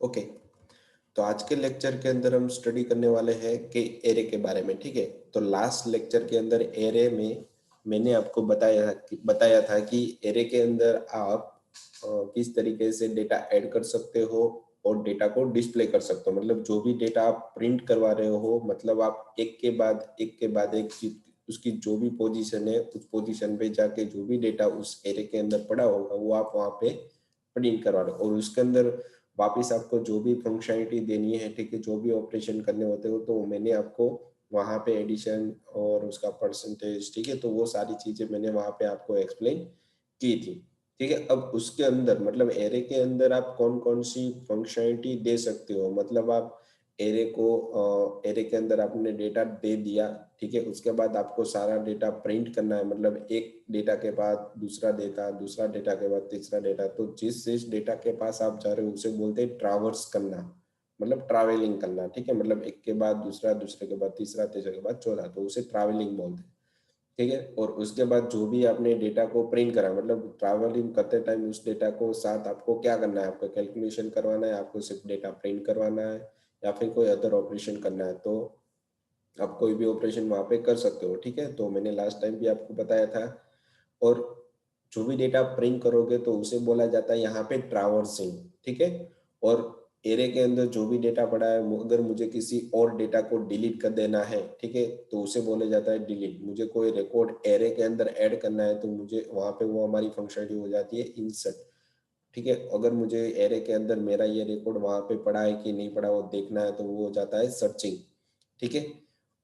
Okay, तो आज के लेक्चर के अंदर हम स्टडी करने वाले हैं कि एरे के बारे में। ठीक है, तो लास्ट लेक्चर के अंदर एरे में मैंने आपको बताया था कि एरे के अंदर आप किस तरीके से डेटा ऐड कर सकते हो और डेटा को डिस्प्ले कर सकते हो। मतलब जो भी डेटा आप प्रिंट करवा रहे हो, मतलब आप एक के बाद एक उसकी जो भी पोजीशन है उस पोजीशन पे जाके जो भी डेटा उस एरे के अंदर पड़ा होगा वो आप वहाँ पे प्रिंट करवा रहे हो, और उसके अंदर वापस आपको जो भी फंक्शनलिटी देनी है, ठीक है, जो भी ऑपरेशन करने होते हो, तो मैंने आपको वहाँ पे एडिशन और उसका परसेंटेज, ठीक है, तो वो सारी चीजें मैंने वहाँ पे आपको एक्सप्लेन की थी। ठीक है, अब उसके अंदर मतलब एरे के अंदर आप कौन कौन सी फंक्शनलिटी दे सकते हो। मतलब आप एरे के अंदर आपने डेटा दे दिया, ठीक है, उसके बाद आपको सारा डेटा प्रिंट करना है। मतलब एक डेटा के बाद दूसरा डेटा, दूसरा डेटा के बाद तीसरा डेटा, तो जिस जिस डेटा के पास आप जा रहे हो उसे बोलते हैं ट्रावर्स करना, मतलब ट्रैवलिंग करना। ठीक है, मतलब एक के बाद दूसरा, दूसरे के बाद तीसरा, तीसरे के बाद चौथा, तो उसे ट्रैवलिंग बोलते हैं। ठीक है, और उसके बाद जो भी आपने डेटा को प्रिंट करा, मतलब ट्रैवलिंग करते टाइम उस डेटा को साथ आपको क्या करना है, आपको कैलकुलेशन करवाना है, आपको सिर्फ डेटा प्रिंट करवाना है, या फिर कोई अदर ऑपरेशन करना है, तो आप कोई भी ऑपरेशन वहाँ पे कर सकते हो। ठीक है, तो मैंने लास्ट टाइम भी आपको बताया था। और जो भी डेटा प्रिंट करोगे तो उसे बोला जाता है यहाँ पे ट्रावर्सिंग। ठीक है, और एरे के अंदर जो भी डेटा पड़ा है, अगर मुझे किसी और डेटा को डिलीट कर देना है, ठीक है, तो उसे बोले जाता है डिलीट। मुझे कोई रिकॉर्ड एरे के अंदर ऐड करना है तो मुझे वहाँ पे वो हमारी फंक्शनलिटी हो जाती है इंसर्ट। ठीक है, अगर मुझे एरे के अंदर मेरा ये रिकॉर्ड वहाँ पे पड़ा है कि नहीं पड़ा वो देखना है तो वो हो जाता है सर्चिंग। ठीक है,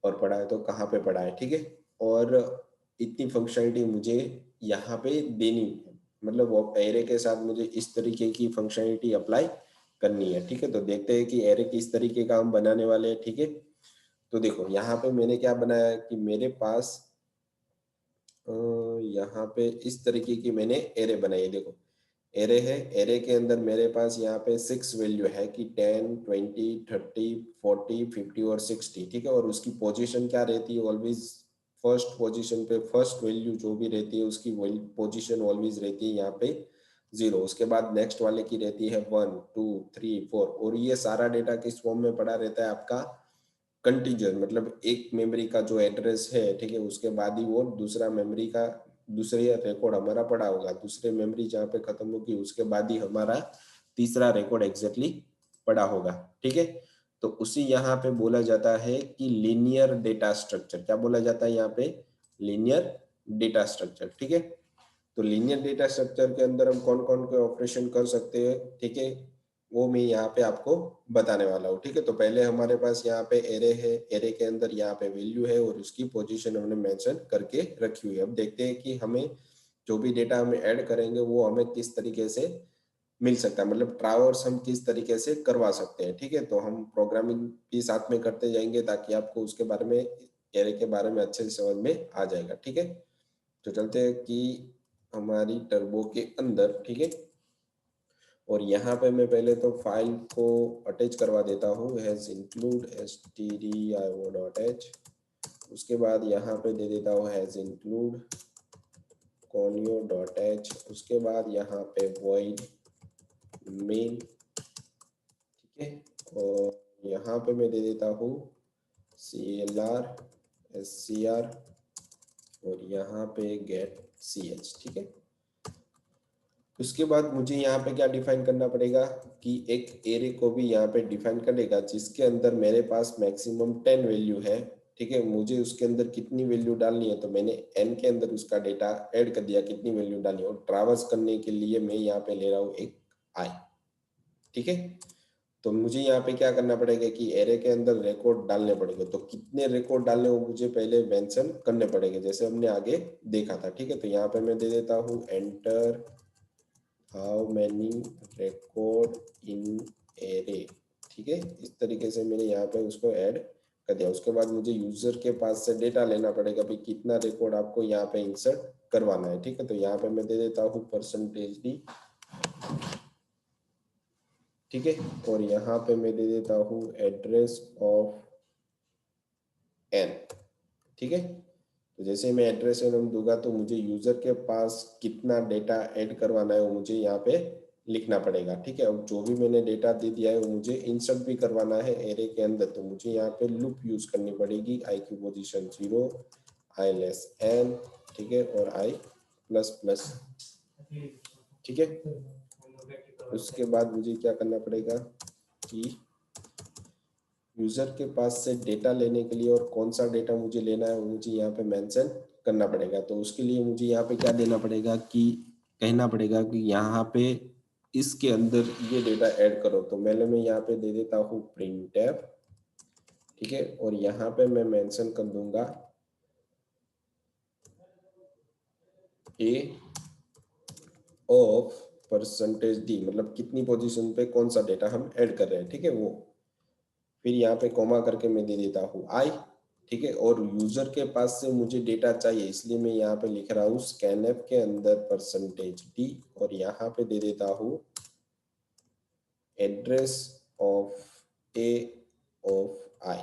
और पड़ा है तो कहाँ पे पड़ा है। ठीक है, और इतनी फंक्शनलिटी मुझे यहाँ पे देनी है। मतलब वो एरे के साथ मुझे इस तरीके की फंक्शनलिटी अप्लाई करनी है। ठीक है, तो देखते हैं कि एरे किस तरीके का हम बनाने वाले हैं। ठीक है, तो देखो यहाँ पे मैंने क्या बनाया है कि मेरे पास यहाँ पे इस तरीके की मैंने एरे बनाई है। देखो एरे है, एरे के अंदर मेरे पास यहाँ पे 6 वैल्यू है कि 10, 20, 30, 40, 50 और 60। ठीक है, और उसकी पोजीशन क्या रहती है, ऑलवेज फर्स्ट पोजीशन पे फर्स्ट वैल्यू जो भी रहती है उसकी पोजीशन ऑलवेज रहती है यहाँ पे 0। उसके बाद नेक्स्ट वाले की रहती है 1, 2, 3, 4, और ये सारा डेटा किस फॉर्म में पड़ा रहता है आपका कंटीजर। मतलब एक मेमोरी का जो एड्रेस है, ठीक है, उसके बाद ही वो दूसरा मेमोरी का दूसरे रिकॉर्ड हमारा पड़ा होगा, दूसरे मेमोरी जहाँ पे खत्म होगी उसके बाद ही हमारा तीसरा रिकॉर्ड एग्जैक्टली पड़ा होगा। ठीक है, तो उसी यहाँ पे बोला जाता है कि लीनियर डेटा स्ट्रक्चर। क्या बोला जाता है यहाँ पे, लीनियर डेटा स्ट्रक्चर। ठीक है, तो लीनियर डेटा स्ट्रक्चर के अंदर हम कौन कौन के ऑपरेशन कर सकते हैं, ठीक है, वो मैं यहाँ पे आपको बताने वाला हूँ। ठीक है, तो पहले हमारे पास यहाँ पे एरे है, एरे के अंदर यहाँ पे वैल्यू है और उसकी पोजीशन हमने मेंशन करके रखी हुई है। अब देखते हैं कि हमें जो भी डेटा हमें ऐड करेंगे वो हमें किस तरीके से मिल सकता है, मतलब ट्रावर्स हम किस तरीके से करवा सकते हैं। ठीक है, तो हम प्रोग्रामिंग भी साथ में करते जाएंगे ताकि आपको उसके बारे में, एरे के बारे में अच्छे से समझ में आ जाएगा। ठीक है, तो चलते हैं कि हमारी टर्बो के अंदर। ठीक है, और यहाँ पे मैं पहले तो फाइल को अटैच करवा देता हूँ हैज इंक्लूड stdio.h। उसके बाद यहाँ पे दे देता हूँ हैज इंक्लूड conio.h। उसके बाद यहाँ पे void main। ठीक है, और यहाँ पे मैं दे देता हूँ clr scr और यहाँ पे get ch। ठीक है, उसके बाद मुझे यहाँ पे क्या डिफाइन करना पड़ेगा कि एक एरे को भी यहाँ पे डिफाइन करेगा जिसके अंदर मेरे पास मैक्सिमम 10 वैल्यू है। ठीक है, मुझे उसके अंदर कितनी वैल्यू डालनी है, तो मैंने n के अंदर उसका डेटा ऐड कर दिया कितनी वैल्यू डालनी है, और ट्रावर्स करने के लिए मैं यहाँ पे ले रहा हूँ एक i। ठीक है, तो मुझे यहाँ पे क्या करना पड़ेगा कि एरे के अंदर रिकॉर्ड डालने पड़ेंगे, तो कितने रिकॉर्ड डालने वो मुझे पहले मेंशन करने पड़ेंगे जैसे हमने आगे देखा था। ठीक है, तो यहाँ पे मैं दे देता हूँ enter how many record in array. ठीक है, इस तरीके से मैंने यहाँ पे उसको ऐड कर दिया। उसके बाद मुझे यूजर के पास से डेटा लेना पड़ेगा भाई कितना रिकॉर्ड आपको यहाँ पे इंसर्ट करवाना है। ठीक है, तो यहाँ पे मैं दे देता हूँ %d। ठीक है, और यहाँ पे मैं दे देता हूँ एड्रेस ऑफ n। ठीक है, तो जैसे मैं एड्रेस एन दूंगा तो मुझे यूजर के पास कितना डेटा ऐड करवाना है वो मुझे यहाँ पे लिखना पड़ेगा। ठीक है, अब जो भी मैंने डेटा दे दिया है वो मुझे इंसर्ट भी करवाना है एरे के अंदर, तो मुझे यहाँ पे लूप यूज करनी पड़ेगी, आई की पोजीशन 0, आई लेस n, ठीक है, और आई प्लस प्लस। ठीक है, उसके बाद मुझे क्या करना पड़ेगा कि यूजर के पास से डेटा लेने के लिए और कौन सा डेटा मुझे लेना है वो मुझे यहाँ पे मेंशन करना पड़ेगा। तो उसके लिए मुझे यहाँ पे क्या देना पड़ेगा कि कहना पड़ेगा कि यहाँ पे इसके अंदर ये डेटा ऐड करो। तो पहले मैं यहाँ पे दे देता हूँ printf, ठीक है, और यहाँ पे मैं मेंशन कर दूंगा a ऑफ परसेंटेज d, मतलब कितनी पोजीशन पे कौन सा डेटा हम ऐड कर रहे हैं। ठीक है, वो फिर यहाँ पे कॉमा करके मैं दे देता हूँ आई। ठीक है, और यूजर के पास से मुझे डेटा चाहिए, इसलिए मैं यहाँ पे लिख रहा हूँ स्कैनएफ के अंदर परसेंटेज डी, और यहाँ पे दे देता हूँ एड्रेस ऑफ ए ऑफ आई।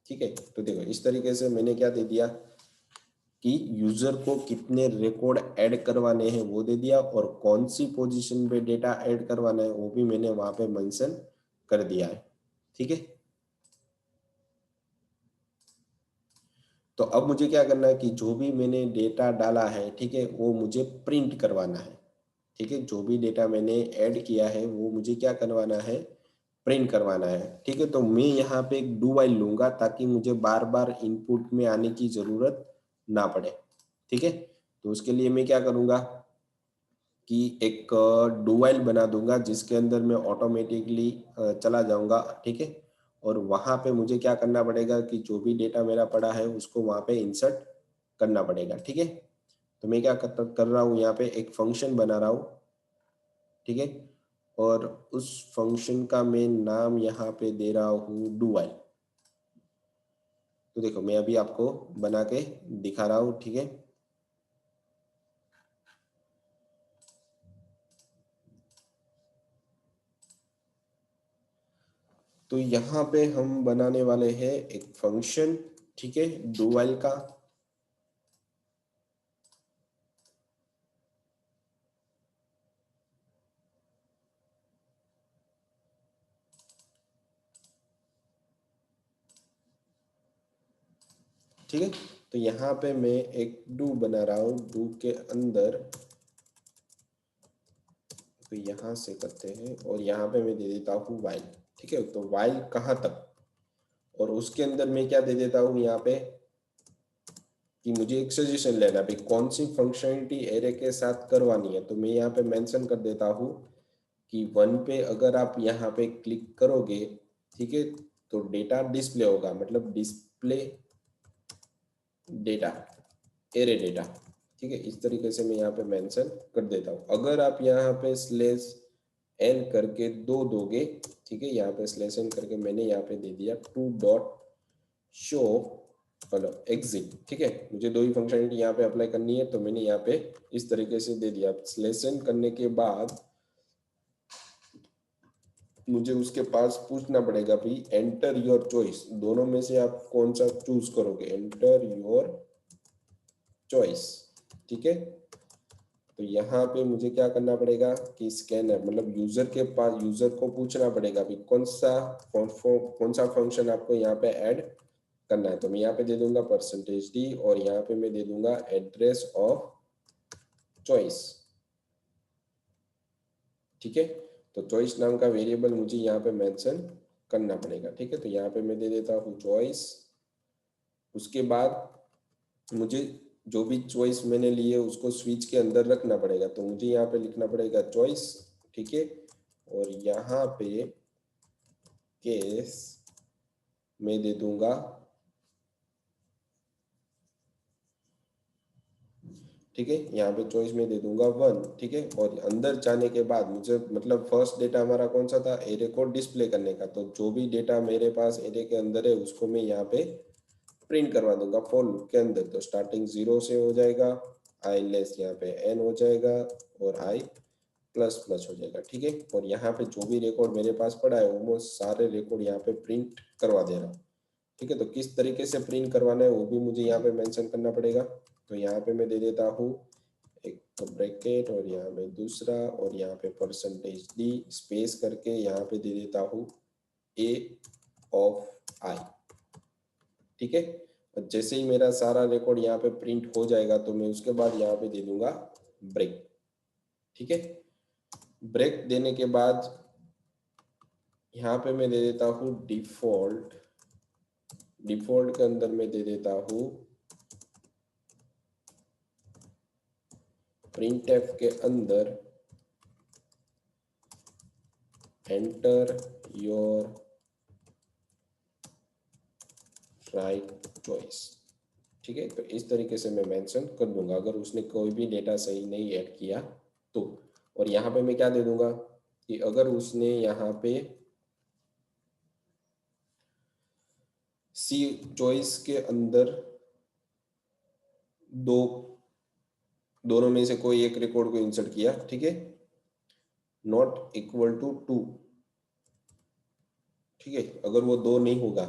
ठीक है, तो देखो इस तरीके से मैंने क्या दे दिया कि यूजर को कितने रिकॉर्ड ऐड करवाने हैं वो दे दिया, और कौन सी पोजीशन पे डेटा ऐड करवाना है वो भी मैंने वहां पे मेंशन कर दिया है। ठीक है, तो अब मुझे क्या करना है कि जो भी मैंने डेटा डाला है, ठीक है, वो मुझे प्रिंट करवाना है। ठीक है, जो भी डेटा मैंने ऐड किया है वो मुझे क्या करवाना है, प्रिंट करवाना है। ठीक है, तो मैं यहाँ पे एक डू वाइल लूंगा ताकि मुझे बार बार इनपुट में आने की जरूरत ना पड़े। ठीक है, तो उसके लिए मैं क्या करूंगा कि एक डू वाइल बना दूंगा जिसके अंदर मैं ऑटोमेटिकली चला जाऊंगा। ठीक है, और वहां पे मुझे क्या करना पड़ेगा कि जो भी डेटा मेरा पड़ा है उसको वहां पे इंसर्ट करना पड़ेगा। ठीक है, तो मैं क्या कर रहा हूँ, यहाँ पे एक फंक्शन बना रहा हूँ। ठीक है, और उस फंक्शन का मैं नाम यहाँ पे दे रहा हूँ डू वाइल। तो देखो मैं अभी आपको बना के दिखा रहा हूँ। ठीक है, तो यहाँ पे हम बनाने वाले हैं एक फंक्शन, ठीक है, डू वाइल का। ठीक है, तो यहाँ पे मैं एक डू बना रहा हूँ, डू के अंदर तो यहाँ से करते हैं और यहाँ पे मैं दे देता हूँ वाइल। ठीक है, तो वाइल कहाँ तक, और उसके अंदर मैं क्या दे देता हूँ यहाँ पे कि मुझे एक सजेशन लेना भी कौन सी फंक्शनलिटी एरे के साथ करवानी है। तो मैं यहाँ पे मेंशन कर देता हूँ कि 1 पे अगर आप यहाँ पे क्लिक करोगे, ठीक है, तो डेटा डिस्प्ले होगा, मतलब डिस्प्ले डेटा, एरे डेटा। ठीक है, इस तरीके से मैं यहाँ पे मेंशन कर देता हूँ। अगर आप यहाँ पे स्लेश एन करके दो दोगे, ठीक है, यहाँ पे स्लेश एन करके मैंने यहाँ पे दे दिया टू डॉट शो मतलब एग्जिट। ठीक है, मुझे दो ही फंक्शनलिटी यहाँ पे अप्लाई करनी है, तो मैंने यहाँ पे इस तरीके से दे दिया। स्लेश एन करने के बाद मुझे उसके पास पूछना पड़ेगा भाई एंटर योर चॉइस, दोनों में से आप कौन सा चूज करोगे, एंटर योर चॉइस। ठीक है, तो यहाँ पे मुझे क्या करना पड़ेगा कि स्कैनर मतलब यूजर के पास, यूजर को पूछना पड़ेगा कि कौन सा फंक्शन आपको यहाँ पे ऐड करना है। तो मैं यहाँ पे दे दूंगा परसेंटेज डी, और यहाँ पे मैं दे दूंगा एड्रेस ऑफ चॉइस। ठीक है, तो चॉइस नाम का वेरिएबल मुझे यहाँ पे मेंशन करना पड़ेगा। ठीक है, तो यहाँ पे मैं दे देता हूँ चॉइस। उसके बाद मुझे जो भी चॉइस मैंने ली है उसको स्विच के अंदर रखना पड़ेगा, तो मुझे यहाँ पे लिखना पड़ेगा चॉइस। ठीक है, और यहाँ पे केस मैं दे दूंगा, ठीक है, यहाँ पे चॉइस में दे दूंगा 1। ठीक है, और अंदर जाने के बाद मुझे मतलब फर्स्ट डेटा हमारा कौन सा था, एरे को डिस्प्ले करने का, तो जो भी डेटा मेरे पास एरे के अंदर है उसको मैं यहाँ पे प्रिंट करवा दूंगा फॉर लूप के अंदर। तो स्टार्टिंग 0 से हो जाएगा, आई लेस यहाँ पे एन हो जाएगा, और आई प्लस प्लस हो जाएगा। ठीक है, और यहाँ पे जो भी रिकॉर्ड मेरे पास पड़ा है ऑलमोस्ट सारे रिकॉर्ड यहाँ पे प्रिंट करवा दे रहा हूँ। ठीक है, तो किस तरीके से प्रिंट करवाना है वो भी मुझे यहाँ पे मेंशन करना पड़ेगा। तो यहाँ पे मैं दे देता हूँ एक ब्रैकेट और यहाँ पे दूसरा और यहाँ पे परसेंटेज डी स्पेस करके यहाँ पे दे देता हूँ ए ऑफ आई। ठीक है, और जैसे ही मेरा सारा रिकॉर्ड यहाँ पे प्रिंट हो जाएगा तो मैं उसके बाद यहाँ पे दे दूंगा ब्रेक। ठीक है, ब्रेक देने के बाद यहाँ पे मैं दे देता हूँ डिफॉल्ट। डिफॉल्ट के अंदर मैं दे देता हूँ प्रिंटफ के अंदर एंटर योर राइट चॉइस। ठीक है, तो इस तरीके से मैं मेंशन कर दूंगा अगर उसने कोई भी डेटा सही नहीं ऐड किया तो। और यहाँ पे मैं क्या दे दूंगा कि अगर उसने यहाँ पे सी चॉइस के अंदर दोनों में से कोई एक रिकॉर्ड को इंसर्ट किया, ठीक है, नॉट इक्वल टू 2, ठीक है, अगर वो 2 नहीं होगा,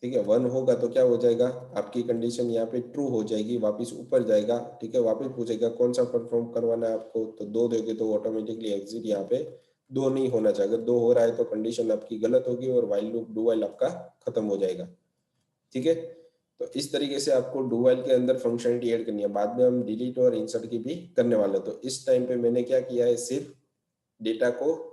ठीक है, 1 होगा तो क्या हो जाएगा, आपकी कंडीशन यहाँ पे ट्रू हो जाएगी, वापस ऊपर जाएगा। ठीक है, वापस पूछेगा कौन सा परफॉर्म करवाना है आपको, तो 2 दोगे तो ऑटोमेटिकली एग्जिट यहाँ पे 2 नहीं होना चाहिए। अगर 2 हो रहा है तो कंडीशन आपकी गलत होगी और वाइल लूप डू वाइल आपका खत्म हो जाएगा। ठीक है, तो इस तरीके से आपको डू वाइल के अंदर फंक्शनलिटी ऐड करनी है। बाद में हम डिलीट और इंसर्ट की भी करने वाले हैं। तो इस टाइम पे मैंने क्या किया है, सिर्फ डेटा को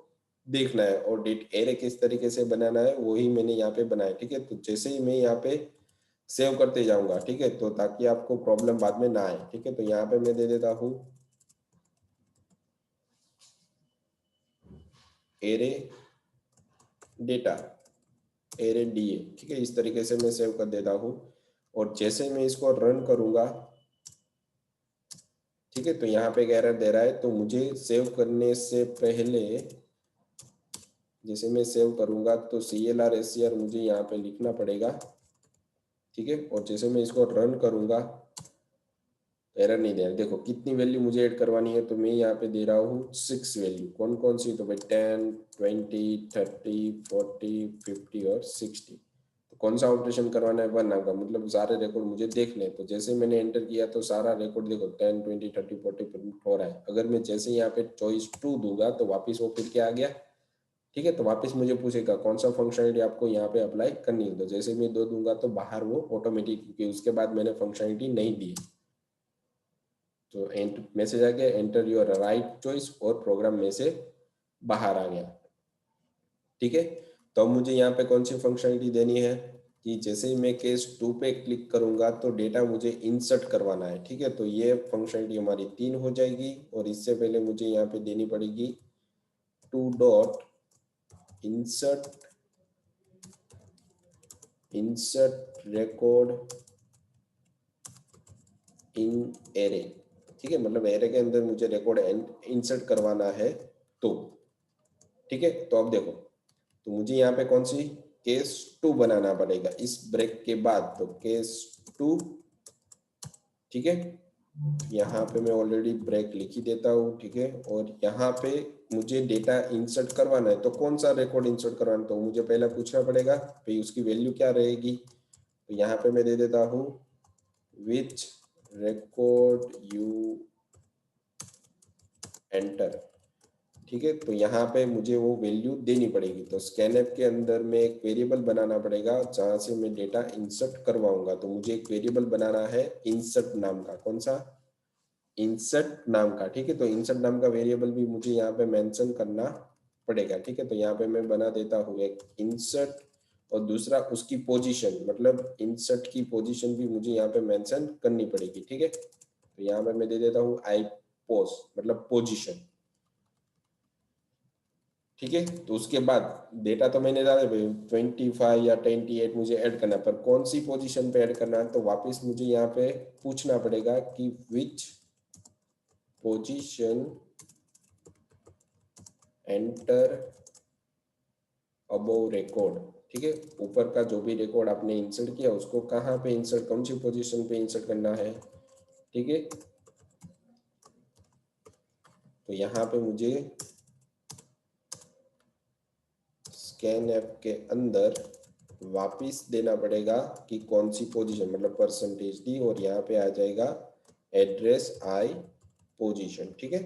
देखना है और डेट एरे किस तरीके से बनाना है वही मैंने यहाँ पे बनाया। ठीक है, तो जैसे ही मैं यहाँ पे सेव करते जाऊंगा, ठीक है, तो ताकि आपको प्रॉब्लम बाद में ना आए। ठीक है, तो यहाँ पे मैं दे देता हूँ एरे डेटा, एरे डीए। ठीक है, इस तरीके से मैं सेव कर देता हूँ और जैसे मैं इसको रन करूंगा, ठीक है, तो यहाँ पे एरर दे रहा है। तो मुझे सेव करने से पहले जैसे मैं सेव करूंगा तो CLR मुझे यहाँ पे लिखना पड़ेगा। ठीक है, और जैसे मैं इसको रन करूंगा एरर नहीं दे रहा। देखो कितनी वैल्यू मुझे ऐड करवानी है, तो मैं यहाँ पे दे रहा हूँ 6 वैल्यू। कौन कौन सी, तो भाई 10, 20, 30, 40, 50 और 60। तो कौन सा ऑपरेशन करवाना है, 1 आएगा, मतलब सारे रिकॉर्ड मुझे देखने। तो जैसे मैंने एंटर किया तो सारा रिकॉर्ड देखो 10, 20, 30, 40 प्रिंट हो रहा है। अगर मैं जैसे यहाँ पे चॉइस 2 दूंगा तो वापिस वो फिर क्या आ गया। ठीक है, तो वापस मुझे पूछेगा कौन सा फंक्शनलिटी आपको यहाँ पे अप्लाई करनी है। तो जैसे मैं 2 दूंगा तो बाहर वो ऑटोमेटिक, क्योंकि उसके बाद मैंने फंक्शनलिटी नहीं दी। तो मैसेज आ गया एंटर योर राइट चॉइस और प्रोग्राम में से बाहर आ गया। ठीक है, तो अब मुझे यहाँ पे कौन सी फंक्शनलिटी देनी है कि जैसे ही मैं केस 2 पे क्लिक करूंगा तो डेटा मुझे इंसर्ट करवाना है। ठीक है, तो ये फंक्शनलिटी हमारी 3 हो जाएगी और इससे पहले मुझे यहाँ पे देनी पड़ेगी 2 dot insert record in array. ठीक है, मतलब एरे के अंदर मुझे रिकॉर्ड इंसर्ट करवाना है। तो ठीक है, तो अब देखो, तो मुझे यहाँ पे कौन सी केस 2 बनाना पड़ेगा इस ब्रेक के बाद। तो केस 2, ठीक है, यहाँ पे मैं ऑलरेडी ब्रेक लिख ही देता हूँ। ठीक है, और यहाँ पे मुझे डेटा इंसर्ट करवाना है। तो कौन सा रिकॉर्ड इंसर्ट करवाना है, तो मुझे पहले पूछना पड़ेगा भाई उसकी वैल्यू क्या रहेगी। तो यहाँ पे मैं दे देता हूँ विच रिकॉर्ड यू एंटर। ठीक है, तो यहाँ पे मुझे वो वैल्यू देनी पड़ेगी। तो स्कैनएप के अंदर में एक वेरिएबल बनाना पड़ेगा जहाँ से मैं डेटा इंसर्ट करवाऊंगा। तो मुझे एक वेरिएबल बनाना है इंसर्ट नाम का। कौन सा, इंसर्ट नाम का। ठीक है, तो इंसर्ट नाम का वेरिएबल भी मुझे यहाँ पे मेंशन करना पड़ेगा। ठीक है, तो यहाँ पे मैं बना देता हूँ एक इंसर्ट और दूसरा उसकी पोजीशन, मतलब इंसर्ट की पोजीशन भी मुझे यहाँ पे मेंशन करनी पड़ेगी। ठीक है, तो यहाँ पे मैं दे देता हूँ आई पोस्ट, मतलब पोजीशन। ठीक है, तो उसके बाद डेटा तो मैंने डाला 25 या 28 मुझे ऐड करना है, पर कौन सी पोजीशन पे ऐड करना है, तो वापस मुझे यहाँ पे पूछना पड़ेगा कि which position enter above record. ठीक है, ऊपर का जो भी रिकॉर्ड आपने इंसर्ट किया उसको कहाँ पे इंसर्ट, कौन सी पोजीशन पे इंसर्ट करना है। ठीक है, तो यहाँ पे मुझे स्कैन ऐप के अंदर वापिस देना पड़ेगा कि कौन सी पोजीशन, मतलब परसेंटेज डी, और यहाँ पे आ जाएगा एड्रेस आई पोजीशन, ठीक है।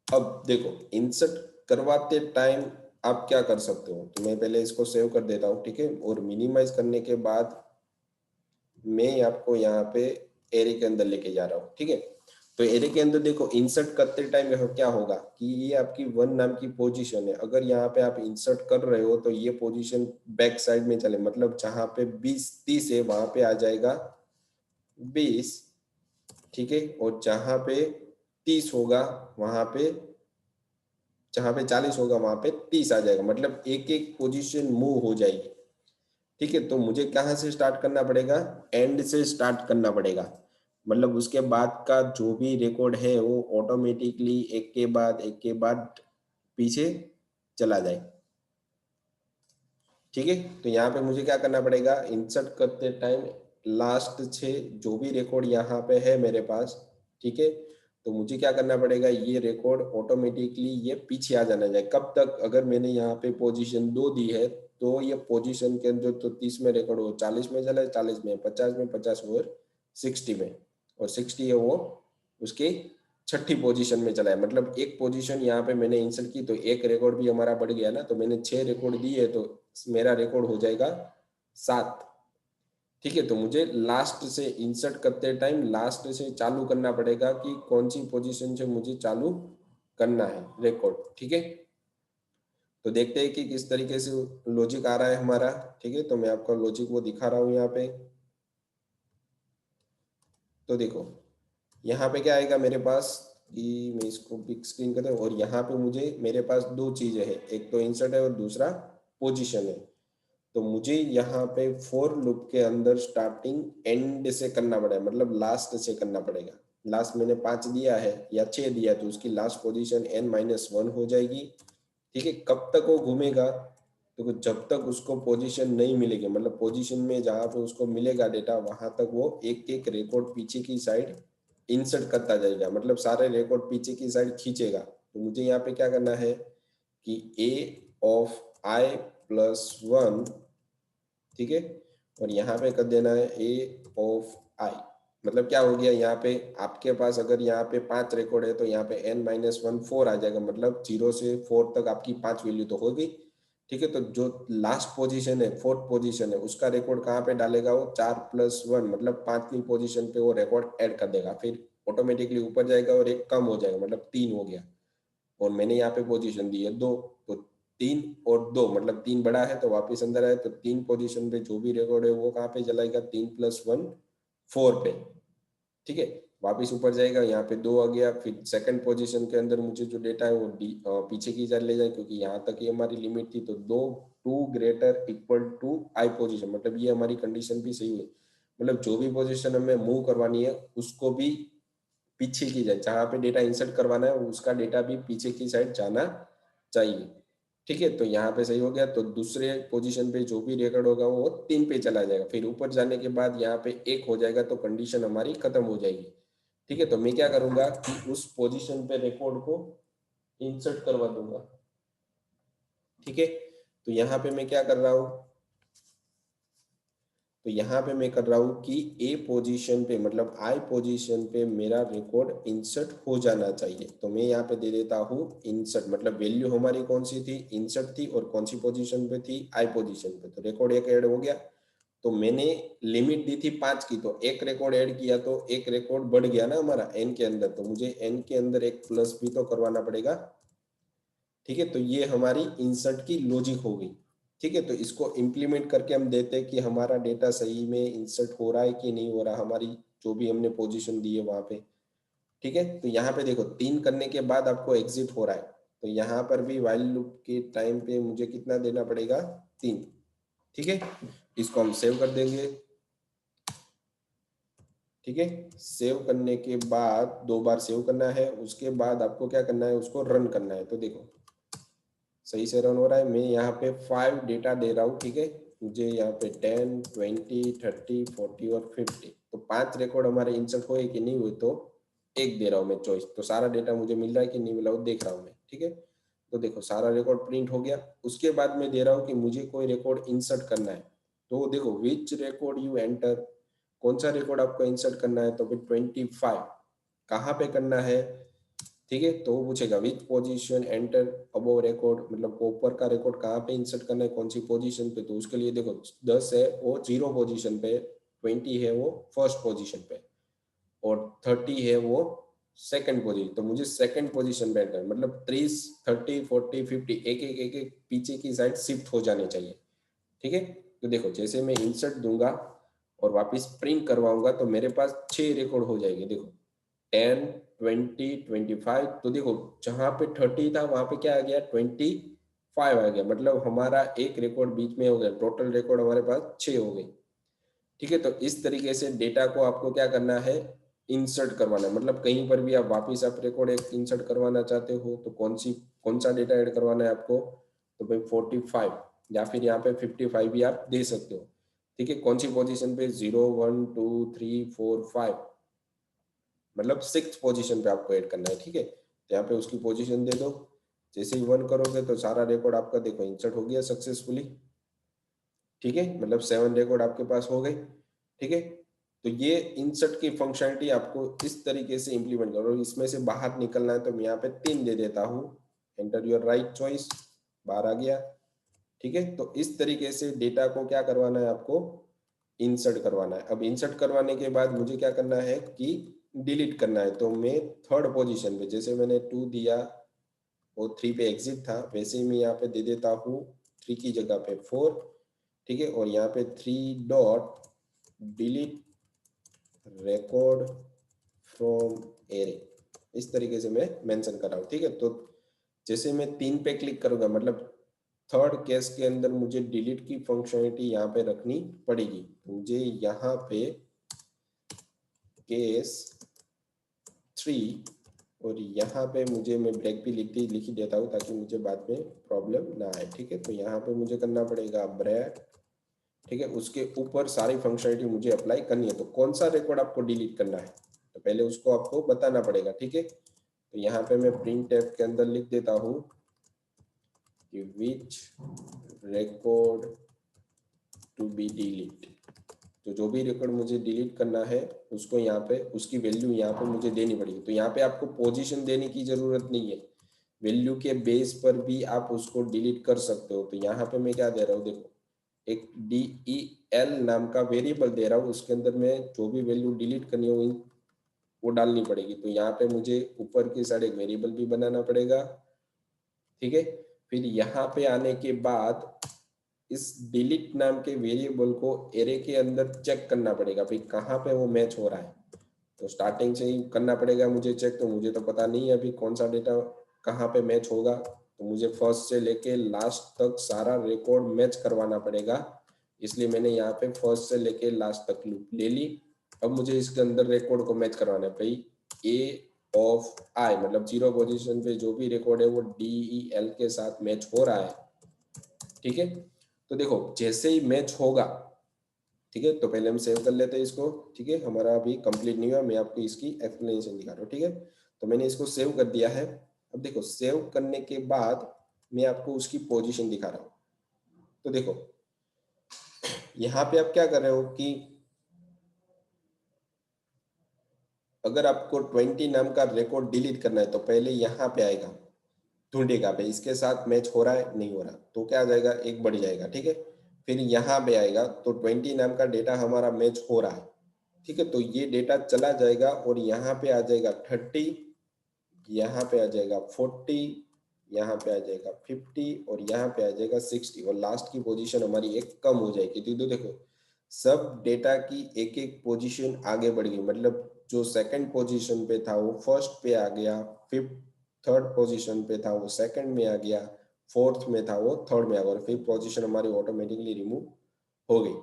अब देखो इंसर्ट करवाते टाइम आप क्या कर सकते हो, तो मैं पहले इसको सेव कर देता हूँ, ठीक है। और मिनिमाइज करने के बाद मैं आपको यहाँ पे एरे के अंदर लेके जा रहा हूँ, ठीक है। तो एरे के अंदर देखो इंसर्ट करते टाइम यहाँ क्या होगा कि ये आपकी वन नाम की पोजीशन है। अगर यहाँ पे आप इंसर्ट कर रहे हो तो ये पोजीशन बैक साइड में चले, मतलब जहां पे 20-30 है वहां पे आ जाएगा 20, ठीक है। और जहां पे 30 होगा वहां पे, जहां पे 40 होगा वहां पे 30 आ जाएगा, मतलब एक एक पोजीशन मूव हो जाएगी, ठीक है। तो मुझे कहाँ से स्टार्ट करना पड़ेगा, एंड से स्टार्ट करना पड़ेगा, मतलब उसके बाद का जो भी रिकॉर्ड है वो ऑटोमेटिकली एक के बाद पीछे चला जाए, ठीक है। तो यहाँ पे मुझे क्या करना पड़ेगा, इंसर्ट करते टाइम लास्ट 6 जो भी रिकॉर्ड यहाँ पे है मेरे पास, ठीक है। तो मुझे क्या करना पड़ेगा, ये रिकॉर्ड ऑटोमेटिकली ये पीछे आ जाना चाहिए। कब तक, अगर मैंने यहाँ पे पोजीशन 2 दी है तो ये पोजीशन के अंदर तो 30 में रिकॉर्ड हो, 40 में चला, 40 में, 50 में, 50 और 60 में, और 60 है वो उसकी छठी पोजीशन में चला है। मतलब एक पोजीशन यहाँ पे मैंने इंसर्ट की तो एक रिकॉर्ड भी हमारा बढ़ गया ना। तो मैंने 6 रिकॉर्ड दिए तो मेरा रिकॉर्ड हो जाएगा 7, ठीक है। तो मुझे लास्ट से इंसर्ट करते टाइम लास्ट से चालू करना पड़ेगा कि कौन सी पोजीशन से मुझे चालू करना है रिकॉर्ड, ठीक है। तो देखते हैं कि किस तरीके से लॉजिक आ रहा है हमारा, ठीक है। तो मैं आपका लॉजिक वो दिखा रहा हूँ यहाँ पे। तो देखो यहाँ पे क्या आएगा मेरे पास कि मैं इसको बिग स्क्रीन करता हूँ, और यहाँ पे मुझे मेरे पास दो चीजें हैं, एक तो इंसर्ट है और दूसरा पोजीशन है। तो मुझे यहाँ पे फॉर लूप के अंदर स्टार्टिंग एंड से करना पड़ेगा, मतलब लास्ट से करना पड़ेगा। लास्ट मैंने 5 दिया है या 6 दिया तो उसकी लास्ट पोजीशन n-1 हो जाएगी, ठीक है। कब तक वो घूमेगा, तो जब तक उसको पोजीशन नहीं मिलेगी, मतलब पोजीशन में जहाँ पे उसको मिलेगा डेटा वहां तक वो एक एक रिकॉर्ड पीछे की साइड इंसर्ट करता जाएगा, मतलब सारे रिकॉर्ड पीछे की साइड खींचेगा। तो मुझे यहाँ पे क्या करना है कि a ऑफ i प्लस 1, ठीक है। और यहाँ पे कर देना है a ऑफ i, मतलब क्या हो गया, यहाँ पे आपके पास अगर यहाँ पे 5 रिकॉर्ड है तो यहाँ पे n-1 4 आ जाएगा, मतलब 0 से 4 तक आपकी 5 वैल्यू तो होगी, ठीक है। तो जो लास्ट पोजीशन है, फोर्थ पोजीशन है, उसका रिकॉर्ड कहाँ पे डालेगा वो 4+1, मतलब 5वीं पोजीशन पे वो रिकॉर्ड ऐड कर देगा, फिर ऑटोमेटिकली ऊपर जाएगा और एक कम हो जाएगा, मतलब 3 हो गया। और मैंने यहाँ पे पोजीशन दी है 2, तो 3 और 2 मतलब 3 बड़ा है तो वापस अंदर आए, तो 3 पोजीशन पे जो भी रिकॉर्ड है वो कहाँ पे चलाएगा, 3+1 4 पे, ठीक है। वापिस ऊपर जाएगा, यहाँ पे 2 आ गया, फिर सेकंड पोजीशन के अंदर मुझे जो डेटा है वो पीछे की साइड ले जाए, क्योंकि यहाँ तक ये हमारी लिमिट थी। तो 2 greater equal to I position, मतलब ये हमारी कंडीशन भी सही है, मतलब जो भी पोजीशन हमें मूव करवानी है उसको भी पीछे की जाए, जहाँ पे डेटा इंसर्ट करवाना है उसका डेटा भी पीछे की साइड जाना चाहिए, ठीक है। तो यहाँ पे सही हो गया। तो दूसरे पोजीशन पे जो भी रिकॉर्ड होगा वो 3 पे चला जाएगा, फिर ऊपर जाने के बाद यहाँ पे 1 हो जाएगा, तो कंडीशन हमारी खत्म हो जाएगी, ठीक है। तो मैं क्या करूंगा कि उस पोजीशन पे रिकॉर्ड को इंसर्ट करवा दूंगा, ठीक है। तो यहाँ पे मैं क्या कर रहा हूँ, तो यहाँ पे मैं कर रहा हूँ कि ए पोजीशन पे, मतलब आई पोजीशन पे मेरा रिकॉर्ड इंसर्ट हो जाना चाहिए। तो मैं यहाँ पे दे देता हूँ इंसर्ट, मतलब वैल्यू हमारी कौन सी थी, इंसर्ट थी, और कौन सी पोजीशन पे थी, आई पोजीशन पे। तो रिकॉर्ड एक ऐड हो गया। तो मैंने लिमिट दी थी 5 की, तो एक रिकॉर्ड ऐड किया तो एक रिकॉर्ड बढ़ गया ना हमारा एन के अंदर, तो मुझे एन के अंदर एक प्लस भी तो करवाना पड़ेगा, ठीक है। तो ये हमारी इंसर्ट की लॉजिक हो गई, ठीक है। तो इसको इम्प्लीमेंट करके हम देते हैं कि हमारा डेटा सही में इंसर्ट हो रहा है कि नहीं हो रहा, हमारी जो भी हमने पोजीशन दी है वहां पे, ठीक है। तो यहाँ पे देखो 3 करने के बाद आपको एग्जिट हो रहा है, तो यहाँ पर भी व्हाइल लूप के टाइम पे मुझे कितना देना पड़ेगा, 3, ठीक है। इसको हम सेव कर देंगे, ठीक है। सेव करने के बाद 2 बार सेव करना है, उसके बाद आपको क्या करना है, उसको रन करना है। तो देखो सही से रन हो रहा है। मैं यहाँ पे 5 डेटा दे रहा हूँ, ठीक है। मुझे यहाँ पे 10, 20, 30, 40 और 50, तो 5 रिकॉर्ड हमारे इंसर्ट हुए कि नहीं हुए, तो एक दे रहा हूँ मैं चॉइस। तो सारा डेटा मुझे मिल रहा है कि नहीं मिला वो देख रहा हूँ मैं, ठीक है। तो देखो सारा रिकॉर्ड प्रिंट हो गया। उसके बाद मैं दे रहा हूँ कि मुझे कोई रिकॉर्ड इंसर्ट करना है, तो देखो विच रिकॉर्ड यू एंटर, कौन सा रिकॉर्ड आपको इंसर्ट करना है, तो फिर 25 कहाँ पे करना है, ठीक है। तो वो पूछेगा which position enter above record, मतलब ऊपर का रिकॉर्ड कहाँ पे इंसर्ट करना है, कौन सी पोजीशन पे। तो उसके लिए देखो 10 है वो 0 पोजीशन पे, 20 है वो फर्स्ट पोजीशन पे, और 30 है वो सेकंड पोजीशन। तो मुझे सेकंड पोजीशन पे एंटर, मतलब 30 30 40 50 एक एक पीछे की साइड शिफ्ट हो जाने चाहिए, ठीक है। तो देखो जैसे मैं इंसर्ट दूंगा और वापस प्रिंट करवाऊंगा तो मेरे पास 6 रिकॉर्ड हो जाएंगे। देखो 10 20 25। तो देखो जहां पे 30 था वहां पे क्या आ गया, 25 आ गया, मतलब हमारा एक रिकॉर्ड बीच में हो गया, टोटल रिकॉर्ड हमारे पास 6 हो गए, ठीक है। तो इस तरीके से डेटा को आपको क्या करना है, इंसर्ट करवाना है। मतलब कहीं पर भी आप वापस आप रिकॉर्ड एक इंसर्ट करवाना चाहते हो तो कौन सा डेटा ऐड करवाना है आपको, तो भाई 45 या फिर यहाँ पे 55 भी आप दे सकते हो, ठीक है। कौन सी पोजीशन पे, 0 1 2 3 4 5, मतलब 6 पोजीशन पे आपको ऐड करना है, ठीक है। तो यहाँ पे उसकी पोजीशन दे दो, जैसे ही 1 करोगे तो सारा रिकॉर्ड आपका देखो इंसर्ट हो गया सक्सेसफुली, ठीक है। मतलब 7 रिकॉर्ड आपके पास हो गए, ठीक है। तो ये इंसर्ट की फंक्शनलिटी आपको इस तरीके से इंप्लीमेंट करो। इसमें से बाहर निकलना है तो मैं यहाँ पे 3 दे देता हूँ, एंटर योर राइट चॉइस, बाहर आ गया, ठीक है। तो इस तरीके से डेटा को क्या करवाना है आपको, इंसर्ट करवाना है। अब इंसर्ट करवाने के बाद मुझे क्या करना है कि डिलीट करना है। तो मैं थर्ड पोजीशन पे, जैसे मैंने 2 दिया वो 3 पे एग्जिट था, वैसे ही मैं यहाँ पे दे देता हूँ 3 की जगह पे 4, ठीक है। और यहाँ पे 3 dot delete record from array, इस तरीके से मैं मेंशन कर रहा हूँ, ठीक है। तो जैसे मैं 3 पे क्लिक करूंगा, मतलब थर्ड केस के अंदर मुझे डिलीट की फंक्शनलिटी यहाँ पे रखनी पड़ेगी। तो मुझे यहाँ पे केस 3 और यहाँ पे मुझे, मैं ब्रेक भी लिख ही देता हूँ ताकि मुझे बाद में प्रॉब्लम ना आए, ठीक है। तो यहाँ पे मुझे करना पड़ेगा ब्रेक, ठीक है। उसके ऊपर सारी फंक्शनलिटी मुझे अप्लाई करनी है। तो कौन सा रिकॉर्ड आपको डिलीट करना है, तो पहले उसको आपको बताना पड़ेगा, ठीक है। तो यहाँ पे मैं प्रिंट टैब के अंदर लिख देता हूँ कि विच रिकॉर्ड टू बी डिलीट। तो जो भी रिकॉर्ड मुझे डिलीट करना है उसको यहाँ पे, उसकी वैल्यू यहाँ पे मुझे देनी पड़ेगी। तो यहाँ पे आपको पोजीशन देने की जरूरत नहीं है, वैल्यू के बेस पर भी आप उसको डिलीट कर सकते हो। तो यहाँ पे मैं क्या दे रहा हूँ, देखो एक del नाम का वेरिएबल दे रहा हूँ, उसके अंदर में जो भी वैल्यू डिलीट करनी हो वो डालनी पड़ेगी। तो यहाँ पे मुझे ऊपर की साइड एक वेरिएबल भी बनाना पड़ेगा, ठीक है। फिर यहाँ पे आने के बाद इस डिलीट नाम के वेरिएबल को एरे के अंदर चेक करना पड़ेगा, भाई कहाँ पे वो मैच हो रहा है। तो स्टार्टिंग से ही करना पड़ेगा मुझे चेक, तो मुझे तो पता नहीं है अभी कौन सा डेटा कहाँ पे मैच होगा। तो मुझे फर्स्ट से लेके लास्ट तक सारा रिकॉर्ड मैच करवाना पड़ेगा, इसलिए मैंने यहाँ पे फर्स्ट से लेके लास्ट तक लूप ले ली। अब मुझे इसके अंदर रिकॉर्ड को मैच करवाना है, भाई ए ऑफ आई, मतलब 0 पोजीशन पे जो भी रिकॉर्ड है वो DEL के साथ मैच हो रहा है, ठीक है। तो देखो जैसे ही मैच होगा, ठीक है, तो पहले हम सेव कर लेते हैं इसको, ठीक है। हमारा अभी कंप्लीट नहीं हुआ, मैं आपको इसकी एक्सप्लेनेशन दिखा रहा हूँ, ठीक है। तो मैंने इसको सेव कर दिया है। अब देखो सेव करने के बाद मैं आपको उसकी पोजीशन दिखा रहा हूँ। तो देखो यहाँ पे आप क्या कर रहे हो कि अगर आपको 20 नाम का रिकॉर्ड डिलीट करना है तो पहले यहाँ पे आएगा, ढूंढेगा भाई इसके साथ मैच हो रहा है नहीं हो रहा, तो क्या आ जाएगा, एक बढ़ जाएगा, ठीक है। फिर यहाँ पे आएगा तो 20 नाम का डेटा हमारा मैच हो रहा है, ठीक है। तो ये डेटा चला जाएगा और यहाँ पे आ जाएगा 30, यहाँ पे आ जाएगा 40, यहाँ पे आ जाएगा 50 और यहाँ पे आ जाएगा 60, और लास्ट की पोजीशन हमारी एक कम हो जाएगी। तो देखो सब डेटा की एक एक पोजीशन आगे बढ़ गई, मतलब जो सेकंड पोजीशन पे था वो फर्स्ट पे आ गया, फिफ्थ थर्ड पोजीशन पे था वो सेकंड में आ गया, फोर्थ में था वो थर्ड में आ गया, और फिफ्थ पोजीशन हमारी ऑटोमेटिकली रिमूव हो गई,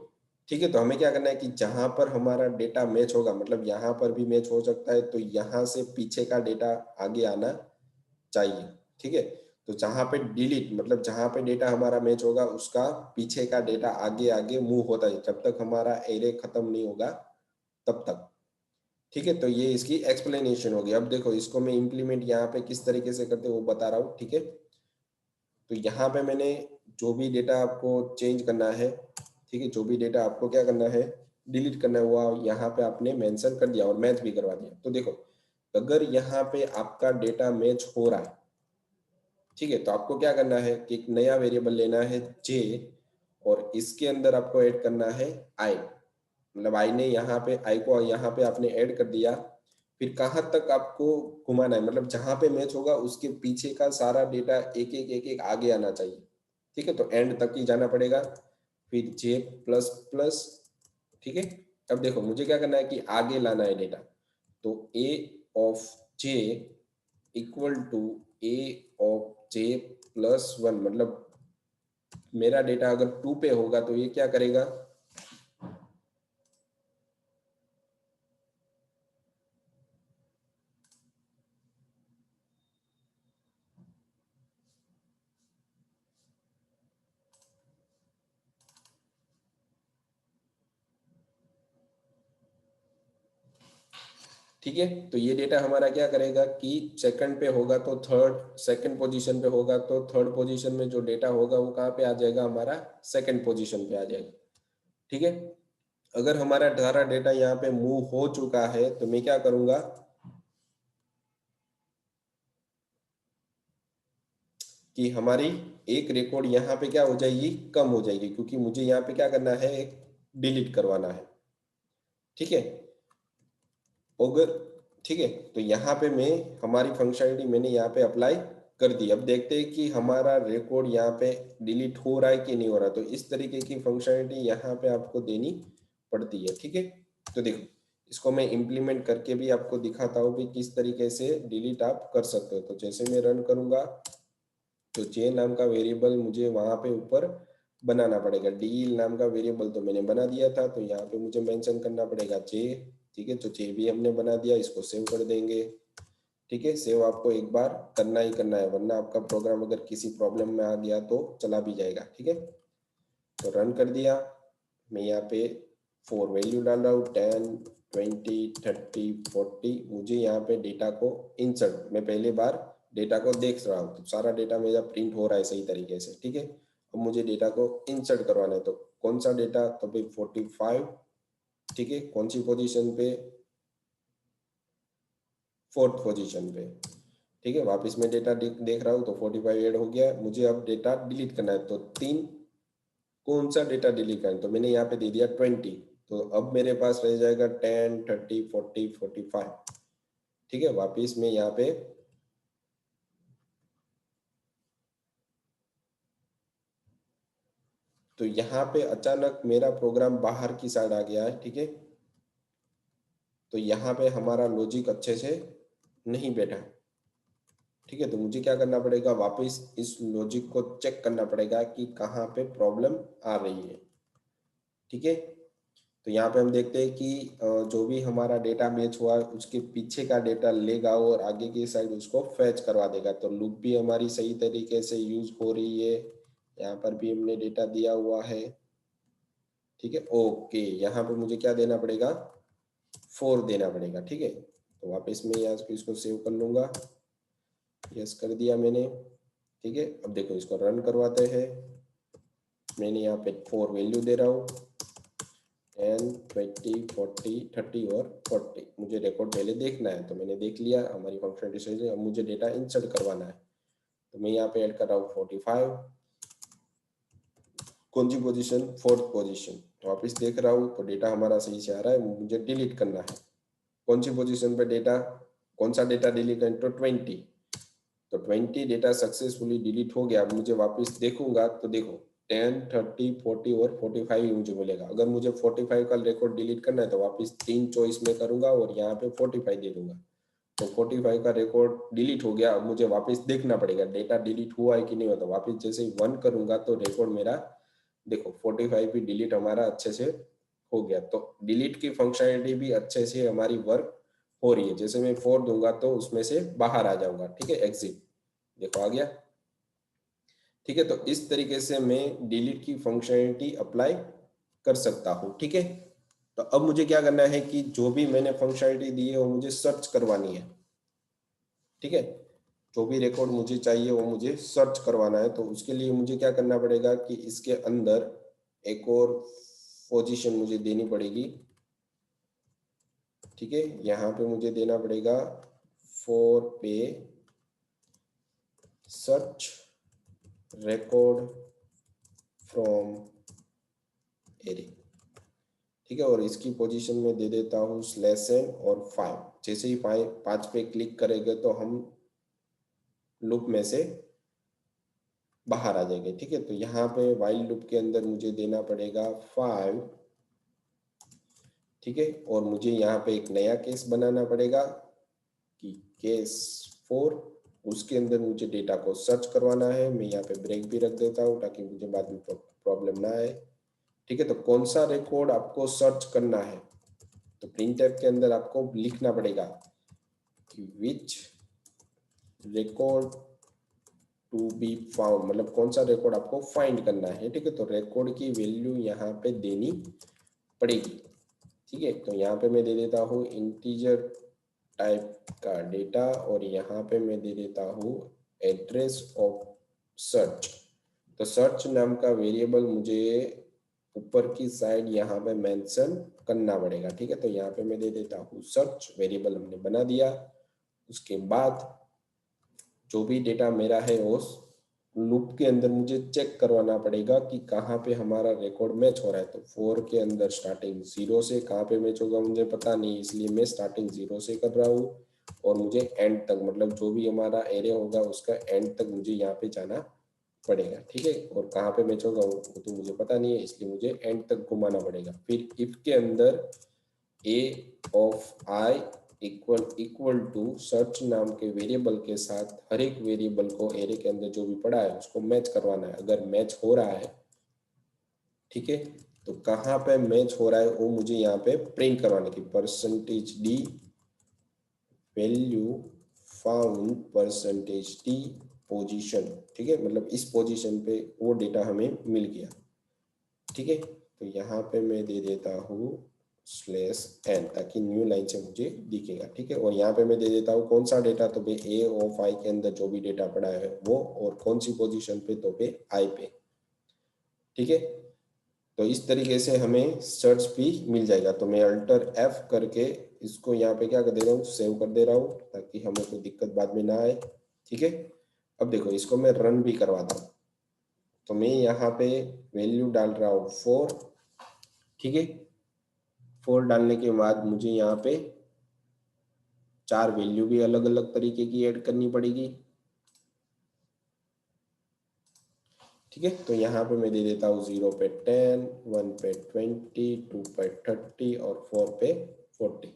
ठीक है। तो हमें क्या करना है कि जहां पर हमारा डेटा मैच होगा, मतलब यहाँ पर भी मैच हो सकता है, तो यहाँ से पीछे का डेटा आगे आना चाहिए, ठीक है। तो जहां पे डिलीट, मतलब जहां पे डेटा हमारा मैच होगा उसका पीछे का डेटा आगे आगे मूव होता है, जब तक हमारा एरे खत्म नहीं होगा तब तक, ठीक है। तो ये इसकी एक्सप्लेनेशन होगी। अब देखो इसको मैं इम्प्लीमेंट यहाँ पे किस तरीके से करते वो बता रहा हूँ, ठीक है। तो यहाँ पे मैंने जो भी डेटा आपको चेंज करना है, ठीक है, जो भी डेटा आपको क्या करना है डिलीट करना हुआ यहाँ पे आपने मेंशन कर दिया और मैच भी करवा दिया। तो देखो अगर यहाँ पे आपका डेटा मैच हो रहा है, ठीक है, तो आपको क्या करना है कि एक नया वेरिएबल लेना है जे, और इसके अंदर आपको ऐड करना है आई। मतलब आई ने यहाँ पे आई को यहाँ पे आपने ऐड कर दिया। फिर कहाँ तक आपको घुमाना है, मतलब जहां पे मैच होगा उसके पीछे का सारा डेटा एक एक आगे आना चाहिए। ठीक है, तो एंड तक ही जाना पड़ेगा। फिर जे प्लस प्लस, ठीक है। अब देखो मुझे क्या करना है कि आगे लाना है डेटा। तो A of J equal to A of J plus one, मतलब मेरा डेटा अगर 2 पे होगा तो ये क्या करेगा, ठीक है। तो ये डेटा हमारा क्या करेगा कि सेकंड पे होगा तो थर्ड, सेकंड पोजीशन पे होगा तो थर्ड पोजीशन में जो डेटा होगा वो कहाँ पे आ जाएगा, हमारा सेकंड पोजीशन पे आ जाएगा। ठीक है, अगर हमारा सारा डेटा यहाँ पे मूव हो चुका है तो मैं क्या करूंगा कि हमारी एक रिकॉर्ड यहाँ पे क्या हो जाएगी, कम हो जाएगी, क्योंकि मुझे यहाँ पे क्या करना है, एक डिलीट करवाना है। ठीक है, अगर ठीक है, तो यहाँ पे मैं हमारी फंक्शनलिटी मैंने यहाँ पे अप्लाई कर दी। अब देखते हैं कि हमारा रिकॉर्ड यहाँ पे डिलीट हो रहा है कि नहीं हो रहा। तो इस तरीके की फंक्शनलिटी यहाँ पे आपको देनी पड़ती है। ठीक है, तो देखो इसको मैं इम्प्लीमेंट करके भी आपको दिखाता हूँ कि किस तरीके से डिलीट आप कर सकते हो। तो जैसे मैं रन करूंगा तो जे नाम का वेरिएबल मुझे वहां पे ऊपर बनाना पड़ेगा। डील नाम का वेरिएबल तो मैंने बना दिया था, तो यहाँ पे मुझे मेंशन करना पड़ेगा जे। ठीक है, तो जे भी हमने बना दिया, इसको सेव कर देंगे। ठीक है, सेव आपको एक बार करना ही करना है, वरना आपका प्रोग्राम अगर किसी प्रॉब्लम में आ गया तो चला भी जाएगा। ठीक है, तो रन कर दिया। मैं यहाँ पे 4 वैल्यू डाल रहा हूँ, 10 20 30 40। मुझे यहाँ पे डेटा को इंसर्ट, मैं पहली बार डेटा को देख रहा हूँ तो सारा डेटा मेरा प्रिंट हो रहा है सही तरीके से। ठीक है, अब मुझे डेटा को इंसर्ट करवाना है, तो कौन सा डेटा, तो भाई 45। ठीक है, कौन सी पोजीशन पे, फोर्थ पोजीशन पे। ठीक है, वापस मैं डेटा देख रहा हूँ तो 45 ऐड हो गया। मुझे अब डेटा डिलीट करना है, तो 3 कौन सा डेटा डिलीट करना है, तो मैंने यहाँ पे दे दिया 20। तो अब मेरे पास रह जाएगा 10 30 40 45। ठीक है, वापिस मैं यहाँ पे तो यहाँ पे अचानक मेरा प्रोग्राम बाहर की साइड आ गया है। ठीक है, तो यहाँ पे हमारा लॉजिक अच्छे से नहीं बैठा। ठीक है, तो मुझे क्या करना पड़ेगा, वापस इस लॉजिक को चेक करना पड़ेगा कि कहाँ पे प्रॉब्लम आ रही है। ठीक है, तो यहाँ पे हम देखते हैं कि जो भी हमारा डेटा मैच हुआ है उसके पीछे का डेटा लेगा और आगे की साइड उसको फैच करवा देगा। तो लूप भी हमारी सही तरीके से यूज हो रही है। यहाँ पर भी हमने डेटा दिया हुआ है। ठीक है, ओके, यहाँ पे मुझे क्या देना पड़ेगा, 4 देना पड़ेगा। ठीक है, तो वापस मैं यहाँ इसको सेव कर लूंगा। यस कर दिया मैंने। ठीक है, अब देखो इसको रन करवाते हैं। मैंने यहाँ पे 4 वैल्यू दे रहा हूँ, 10 20 40 30 और 40। मुझे रिकॉर्ड पहले देखना है, तो मैंने देख लिया हमारी फंक्शनलिटी। अब मुझे डेटा इंसर्ट करवाना है, तो मैं यहाँ पे ऐड कर रहा हूँ 45। कौन सी पोजीशन, फोर्थ पोजीशन। तो वापिस देख रहा हूँ तो डेटा हमारा सही से आ रहा है, मुझे डिलीट करना है। कौन सी पोजीशन पे डेटा, कौन सा डेटा डिलीट करें, तो 20। तो 20 डेटा सक्सेसफुली डिलीट हो गया। अब मुझे वापस देखूंगा तो देखो 10 30 40 और 45 ही मुझे मिलेगा। अगर मुझे 45 का रिकॉर्ड डिलीट करना है तो वापस 3 चॉइस में करूंगा और यहाँ पे 45 दे दूंगा। तो 45 का रिकॉर्ड डिलीट हो गया। अब मुझे वापस देखना पड़ेगा डेटा डिलीट हुआ है कि नहीं हुआ। तो वापस जैसे ही 1 करूंगा तो रिकॉर्ड मेरा देखो 45 भी डिलीट हमारा अच्छे से हो गया। तो डिलीट की फंक्शनलिटी भी अच्छे से हमारी वर्क हो रही है। जैसे मैं 4 दूंगा तो उसमें से बाहर आ जाऊंगा। ठीक है, एग्जिट, देखो आ गया। ठीक है, तो इस तरीके से मैं डिलीट की फंक्शनलिटी अप्लाई कर सकता हूँ। ठीक है, तो अब मुझे क्या करना है कि जो भी मैंने फंक्शनलिटी दी है वो मुझे सर्च करवानी है। ठीक है, जो भी रिकॉर्ड मुझे चाहिए वो मुझे सर्च करवाना है। तो उसके लिए मुझे क्या करना पड़ेगा कि इसके अंदर एक और पोजीशन मुझे देनी पड़ेगी, ठीक है। यहाँ पे मुझे देना पड़ेगा 4 पे सर्च रिकॉर्ड फ्रॉम एरे, ठीक है। और इसकी पोजीशन में दे देता हूँ /n और 5। जैसे ही 5 पे क्लिक करेंगे तो हम लूप में से बाहर आ जाएंगे, ठीक है। तो यहाँ पे वाइल लूप के अंदर मुझे देना पड़ेगा 5, ठीक है। और मुझे यहाँ पे एक नया केस बनाना पड़ेगा कि केस 4, उसके अंदर मुझे डेटा को सर्च करवाना है। मैं यहाँ पे ब्रेक भी रख देता हूँ ताकि मुझे बाद में प्रॉब्लम ना आए, ठीक है। तो कौन सा रिकॉर्ड आपको सर्च करना है, तो प्रिंटफ के अंदर आपको लिखना पड़ेगा कि विच रिकॉर्ड टू बी फाउंड, मतलब कौन सा रिकॉर्ड आपको फाइंड करना है, ठीक है। तो रिकॉर्ड की वैल्यू यहाँ पे देनी पड़ेगी, ठीक है। तो यहाँ पे मैं दे देता हूँ इंटीजर टाइप का डेटा और यहाँ पे मैं दे देता हूँ एड्रेस ऑफ सर्च। तो सर्च नाम का वेरिएबल मुझे ऊपर की साइड यहाँ पे मेंशन करना पड़ेगा, ठीक है। तो यहाँ पे मैं दे देता हूँ सर्च, वेरिएबल हमने बना दिया। उसके बाद जो भी डेटा मेरा है उस लूप के अंदर मुझे चेक करवाना पड़ेगा कि कहाँ पे हमारा रिकॉर्ड मैच हो रहा है। तो 4 के अंदर स्टार्टिंग 0 से कहाँ पे मैच होगा मुझे पता नहीं, इसलिए मैं स्टार्टिंग 0 से कर रहा हूँ और मुझे एंड तक, मतलब जो भी हमारा एरिया होगा उसका एंड तक मुझे यहाँ पे जाना पड़ेगा, ठीक है। और कहाँ पे मैच होगा वो तो मुझे पता नहीं है, इसलिए मुझे एंड तक घुमाना पड़ेगा। फिर इफ के अंदर a of i equal to search नाम के वेरिएबल के साथ हर एक वेरिएबल को एरे के अंदर जो भी पड़ा है उसको मैच करवाना है। अगर मैच हो रहा है, ठीक है, तो कहाँ पे मैच हो रहा है वो मुझे यहाँ पे प्रिंट करवाने की, %d value found %d position, ठीक है। मतलब इस पोजीशन पे वो डेटा हमें मिल गया, ठीक है। तो यहाँ पे मैं दे देता हूँ /n ताकि न्यू लाइन से मुझे दिखेगा, ठीक है। और यहाँ पे मैं दे देता हूँ कौन सा डेटा, तो भाई a ऑफ i के अंदर जो भी डेटा पड़ा है वो, और कौन सी पोजीशन पे, तो पे i पे, ठीक है। तो इस तरीके से हमें सर्च भी मिल जाएगा। तो मैं अल्टर F करके इसको यहाँ पे क्या कर दे रहा हूँ, सेव कर दे रहा हूँ ताकि हमें कोई दिक्कत बाद में ना आए, ठीक है। अब देखो इसको मैं रन भी करवाता हूँ। तो मैं यहाँ पे वैल्यू डाल रहा हूँ 4, ठीक है। 4 डालने के बाद मुझे यहाँ पे 4 वैल्यू भी अलग अलग तरीके की ऐड करनी पड़ेगी, ठीक है। तो यहाँ पे मैं दे देता हूँ 0 पे 10, 1 पे 20, 2 पे 30 और 4 पे 40।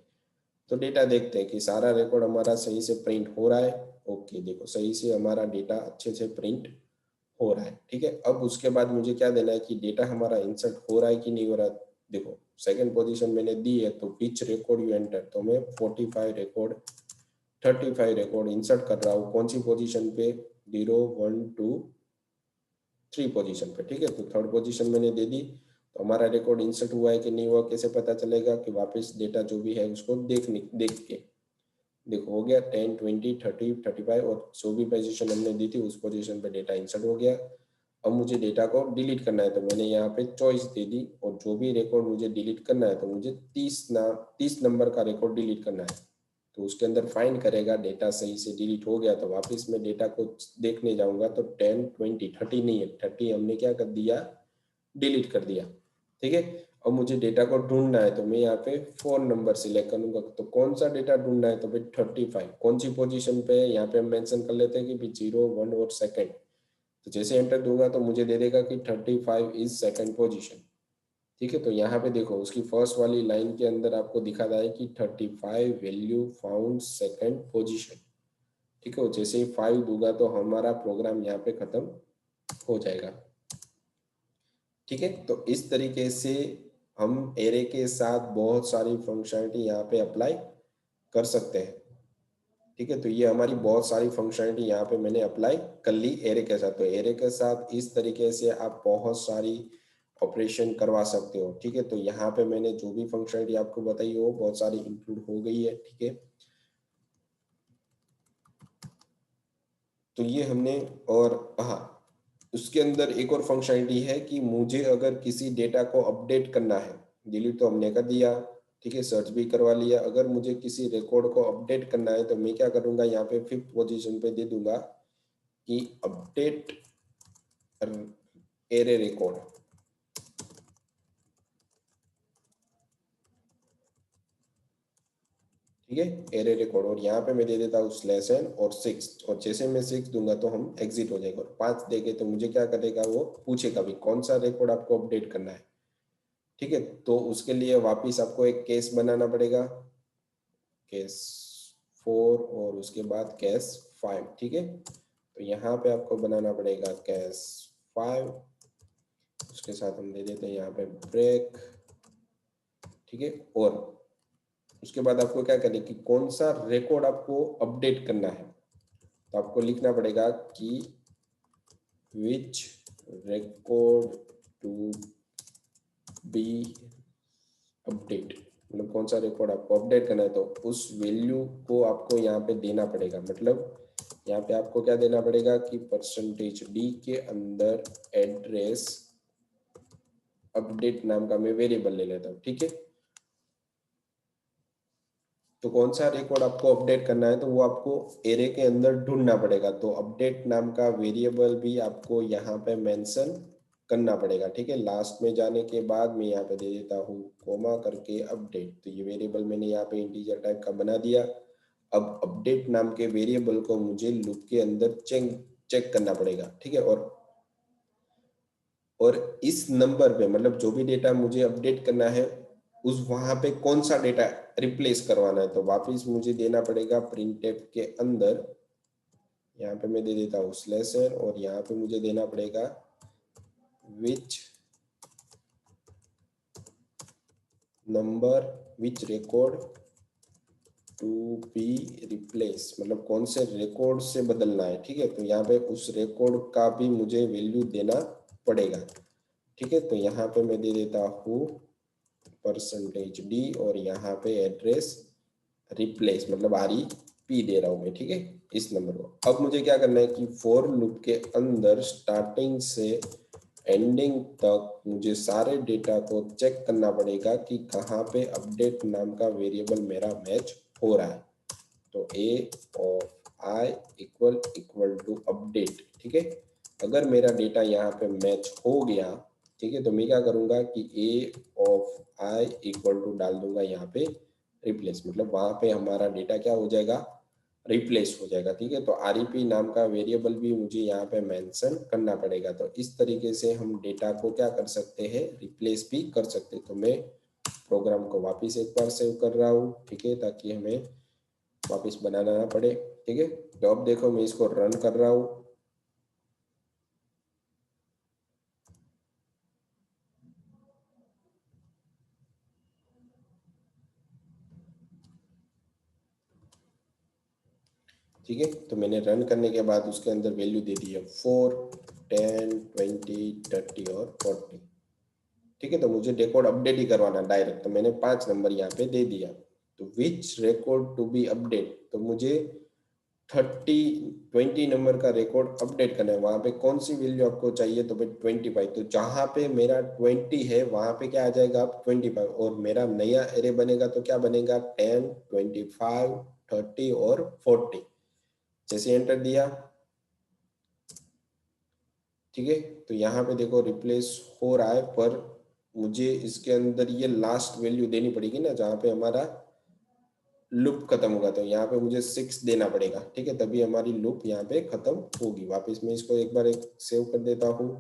तो डेटा देखते हैं कि सारा रिकॉर्ड हमारा सही से प्रिंट हो रहा है। ओके, देखो सही से हमारा डेटा अच्छे से प्रिंट हो रहा है, ठीक है। अब उसके बाद मुझे क्या देना है कि डेटा हमारा इंसर्ट हो रहा है कि नहीं हो रहा है। देखो सेकंड पोजीशन मैंने दी है, तो विच रिकॉर्ड यू एंटर, तो मैं 45 रिकॉर्ड 35 रिकॉर्ड इंसर्ट कर रहा हूँ। कौन सी पोजीशन पे, 0 1 2 3 पोजीशन पे, ठीक है। तो थर्ड पोजीशन मैंने दे दी। तो हमारा रिकॉर्ड इंसर्ट हुआ है कि नहीं हुआ कैसे पता चलेगा, कि वापस डेटा जो भी है उसको देख के देखो हो गया 10 20 30 35 और जो भी पोजीशन हमने दी थी उस पोजीशन पे डेटा इंसर्ट हो गया। अब मुझे डेटा को डिलीट करना है, तो मैंने यहाँ पे चॉइस दे दी और जो भी रिकॉर्ड मुझे डिलीट करना है, तो मुझे 30 नंबर का रिकॉर्ड डिलीट करना है। तो उसके अंदर फाइंड करेगा डेटा सही से डिलीट हो गया, तो वापस मैं डेटा को देखने जाऊंगा तो 10 20 30 नहीं है, 30 हमने क्या कर दिया, डिलीट कर दिया, ठीक है। अब मुझे डेटा को ढूंढना है, तो मैं यहाँ पे 4 नंबर सिलेक्ट करूंगा। तो कौन सा डेटा ढूंढना है, तो भाई 35 कौन सी पोजीशन पे है, यहाँ पे हम मेंशन कर लेते हैं कि भाई 0 1 और सेकंड। तो जैसे एंटर दूंगा तो मुझे दे देगा कि 35 इज सेकंड पोजीशन, ठीक है। तो यहाँ पे देखो उसकी फर्स्ट वाली लाइन के अंदर आपको दिखा रहा है कि 35 वैल्यू फाउंड सेकंड पोजीशन, ठीक है। जैसे ही 5 दूंगा तो हमारा प्रोग्राम यहाँ पे खत्म हो जाएगा, ठीक है। तो इस तरीके से हम एरे के साथ बहुत सारी फंक्शनलिटी यहाँ पे अप्लाई कर सकते हैं, ठीक है। तो ये हमारी बहुत सारी फंक्शनलिटी यहाँ पे मैंने अप्लाई कर ली एरे के साथ। तो एरे के साथ इस तरीके से आप बहुत सारी ऑपरेशन करवा सकते हो, ठीक है। तो यहाँ पे मैंने जो भी फंक्शनलिटी आपको बताई वो बहुत सारी इंक्लूड हो गई है, ठीक है। तो ये हमने, और हाँ उसके अंदर एक और फंक्शनलिटी है कि मुझे अगर किसी डेटा को अपडेट करना है, डिलीट तो हमने कर दिया, ठीक है, सर्च भी करवा लिया, अगर मुझे किसी रिकॉर्ड को अपडेट करना है तो मैं क्या करूंगा, यहाँ पे 5th पोजीशन पे दे दूंगा कि अपडेट एरे रिकॉर्ड, ठीक है, एरे रिकॉर्ड, और यहाँ पे मैं दे देता हूँ /n और 6, और जैसे मैं 6 दूंगा तो हम एग्जिट हो जाएगा, और 5 देंगे तो मुझे क्या करेगा, वो पूछेगा भी कौन सा रिकॉर्ड आपको अपडेट करना है, ठीक है। तो उसके लिए वापिस आपको एक केस बनाना पड़ेगा, केस 4 और उसके बाद केस 5, ठीक है। तो यहाँ पे आपको बनाना पड़ेगा केस 5, उसके साथ हम दे देते हैं यहाँ पे ब्रेक, ठीक है। और उसके बाद आपको क्या करना है कि कौन सा रिकॉर्ड आपको अपडेट करना है, तो आपको लिखना पड़ेगा कि विच रिकॉर्ड टू बी अपडेट, मतलब कौन सा रिकॉर्ड आपको अपडेट करना है, तो उस वैल्यू को आपको यहाँ पे देना पड़ेगा। मतलब यहाँ पे आपको क्या देना पड़ेगा कि %d के अंदर एड्रेस अपडेट नाम का मैं वेरिएबल ले लेता हूँ, ठीक है। तो कौन सा रिकॉर्ड आपको अपडेट करना है तो वो आपको एरे के अंदर ढूंढना पड़ेगा, तो अपडेट नाम का वेरिएबल भी आपको यहाँ पे मेंशन करना पड़ेगा, ठीक है। लास्ट में जाने के बाद मैं यहाँ पे दे देता हूँ कोमा करके अपडेट, तो ये वेरिएबल मैंने यहाँ पे इंटीजर टाइप का बना दिया। अब अपडेट नाम के वेरिएबल को मुझे लूप के अंदर चेक करना पड़ेगा, ठीक है। और इस नंबर पे, मतलब जो भी डेटा मुझे अपडेट करना है उस वहां पे कौन सा डेटा रिप्लेस करवाना है, तो वापस मुझे देना पड़ेगा प्रिंटफ के अंदर, यहाँ पे मैं दे देता हूँ /n, और यहाँ पे मुझे देना पड़ेगा which number which record to be replace, मतलब कौन से रिकॉर्ड से बदलना है, ठीक है। तो यहाँ पे उस रिकॉर्ड का भी मुझे वैल्यू देना पड़ेगा, ठीक है। तो यहाँ पे मैं दे देता हूँ %d और यहाँ पे एड्रेस रिप्लेस, मतलब REP दे रहा हूँ मैं, ठीक है, इस नंबर को। अब मुझे क्या करना है कि फॉर लूप के अंदर स्टार्टिंग से एंडिंग तक मुझे सारे डेटा को चेक करना पड़ेगा कि कहाँ पे अपडेट नाम का वेरिएबल मेरा मैच हो रहा है। तो a of i equal to update, ठीक है। अगर मेरा डेटा यहाँ पे मैच हो गया, ठीक है, तो मैं क्या करूंगा कि a of i equal to डाल दूंगा यहाँ पे रिप्लेस, मतलब वहां पे हमारा डेटा क्या हो जाएगा, रिप्लेस हो जाएगा, ठीक है। तो REP नाम का वेरिएबल भी मुझे यहाँ पे मेंशन करना पड़ेगा। तो इस तरीके से हम डेटा को क्या कर सकते हैं, रिप्लेस भी कर सकते हैं। तो मैं प्रोग्राम को वापस एक बार सेव कर रहा हूँ, ठीक है, ताकि हमें वापस बनाना ना पड़े, ठीक है। तो अब देखो मैं इसको रन कर रहा हूँ, ठीक है। तो मैंने रन करने के बाद उसके अंदर वैल्यू दे दी है 4, 10, 20, 30 और 40, ठीक है। तो मुझे रिकॉर्ड अपडेट ही करवाना डायरेक्ट, तो मैंने 5 नंबर यहाँ पे दे दिया। तो विच रिकॉर्ड टू बी अपडेट, तो मुझे 20 नंबर का रिकॉर्ड अपडेट करना है, वहां पे कौन सी वैल्यू आपको चाहिए, तो भाई 25। तो जहां पे मेरा 20 है वहां पे क्या आ जाएगा, आप 25, और मेरा नया एरे बनेगा तो क्या बनेगा, 10, 25, 30 और 40। जैसे एंटर दिया, ठीक है, तो यहाँ पे देखो रिप्लेस हो रहा है, पर मुझे इसके अंदर ये लास्ट वैल्यू देनी पड़ेगी ना, जहाँ पे हमारा लूप खत्म होगा, तो यहाँ पे मुझे 6 देना पड़ेगा, ठीक है, तभी हमारी लूप यहाँ पे खत्म होगी। वापस मैं इसको एक बार सेव कर देता हूँ।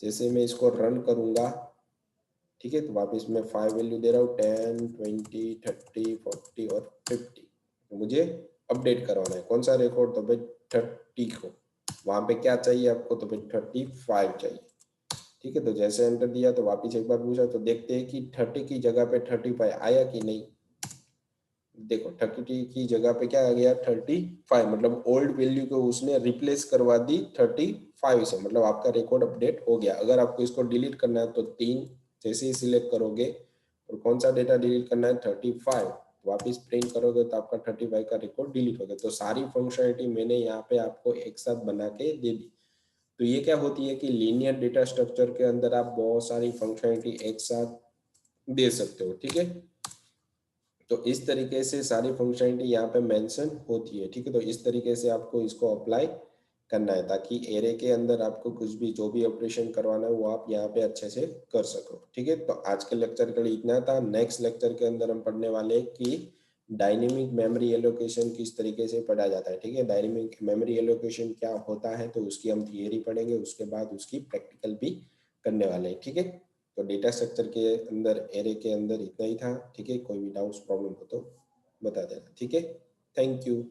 जैसे मैं इसको रन करूंगा, ठीक है, तो वापस मैं 5 वैल्यू दे रहा हूँ, 10, 20, 30, 40 और 50। तो मुझे अपडेट करवाना है कौन सा रिकॉर्ड, तो भाई 30 को, वहां पे क्या चाहिए आपको, तो भाई 35 चाहिए, ठीक है। तो जैसे एंटर दिया तो वापस एक बार पूछा, तो देखते हैं कि 30 की जगह पे 35 आया कि नहीं। देखो 30 की जगह पे क्या आ गया, 35, मतलब ओल्ड वैल्यू को उसने रिप्लेस करवा दी 35 से, मतलब आपका रिकॉर्ड अपडेट हो गया। अगर आपको इसको डिलीट करना है तो 3 जैसे ही सिलेक्ट करोगे, और कौन सा डेटा डिलीट करना है, 35, वापिस प्रिंट करोगे तो आपका 35 का रिकॉर्ड डिलीट हो गया। तो सारी फंक्शनलिटी मैंने यहाँ पे आपको एक साथ बना के दे दी। तो ये क्या होती है कि लीनियर डेटा स्ट्रक्चर के अंदर आप बहुत सारी फंक्शनलिटी एक साथ दे सकते हो, ठीक है। तो इस तरीके से सारी फंक्शनलिटी यहाँ पे मेंशन होती है, ठीक है। तो इस तरीके से आपको इसको अप्लाई करना है ताकि एरे के अंदर आपको कुछ भी जो भी ऑपरेशन करवाना है वो आप यहाँ पे अच्छे से कर सको, ठीक है। तो आज के लेक्चर के लिए इतना था। नेक्स्ट लेक्चर के अंदर हम पढ़ने वाले हैं कि डायनेमिक मेमोरी एलोकेशन किस तरीके से पढ़ा जाता है, ठीक है। डायनेमिक मेमोरी एलोकेशन क्या होता है तो उसकी हम थियरी पढ़ेंगे, उसके बाद उसकी प्रैक्टिकल भी करने वाले हैं, ठीक है। तो डेटा स्ट्रक्चर के अंदर एरे के अंदर इतना ही था, ठीक है। कोई भी डाउट्स प्रॉब्लम हो तो बता देना, ठीक है। Thank you.